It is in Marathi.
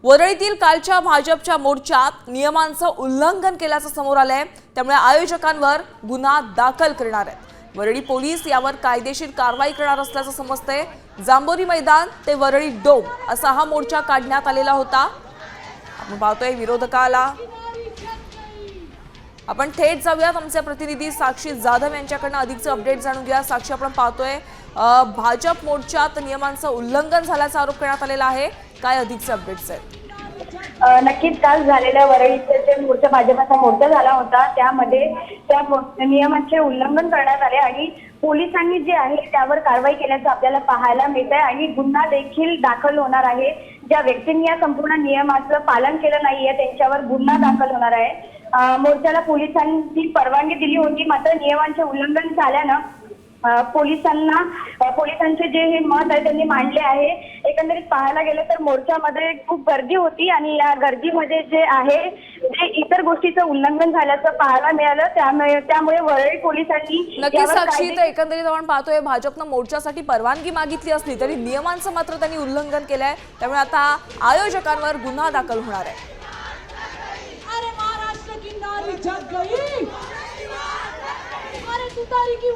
वरळीतील कालच्या भाजपच्या मोर्चात नियमांचं उल्लंघन केल्याचं समोर आलंय, त्यामुळे आयोजकांवर गुन्हा दाखल करणार आहेत। वरळी पोलीस यावर कायदेशीर कारवाई करणार असल्याचं समजतंय। जांभोरी मैदान ते वरळी डोम असा हा मोर्चा काढण्यात आलेला होता। आपण पाहतोय विरोधकाला। आपण थेट जाऊयात आमचे प्रतिनिधी साक्षी जाधव यांच्याकडून अधिकचे अपडेट जाणून घेऊया। साक्षी, आपण पाहतोय भाजप मोर्चात नियमांचं उल्लंघन झाल्याचा आरोप करण्यात आलेला आहे, काय अधिकचे अपडेट्स आहेत? नक्कीच काल झालेल्या वरळीचे जे मोर्चा भाजपचा मोर्चा झाला होता त्यामध्ये त्या नियमांचे उल्लंघन करण्यात आले आणि पोलिसांनी जे आहे त्यावर कारवाई केल्याचं आपल्याला पाहायला मिळत आहे आणि गुन्हा देखील दाखल होणार आहे। ज्या व्यक्तींनी या संपूर्ण नियमाचं पालन केलं नाहीये त्यांच्यावर गुन्हा दाखल होणार आहे। मोर्चाला पोलिसांनी परवानगी दिली होती, मात्र नियमांचे उल्लंघन झाल्यानं पोलिसांचे जे हे मत आहे त्यांनी मांडले आहे। एकंदरीत पाहायला गेलं तर मोर्चामध्ये खूप गर्दी होती आणि या गर्दीमध्ये जे आहे जे इतर गोष्टीचं उल्लंघन झाल्याचं पाहायला मिळालं, त्यामुळे वरळी पोलिसांनी नक्कीच साक्षी, तर एकंदरीत आपण पाहतोय भाजपनं मोर्चासाठी परवानगी मागितली असली तरी नियमांचं मात्र त्यांनी उल्लंघन केलंय, त्यामुळे आता आयोजकांवर गुन्हा दाखल होणार आहे। अरे महाराष्ट्र की नारी जग गई, अरे तुतारी की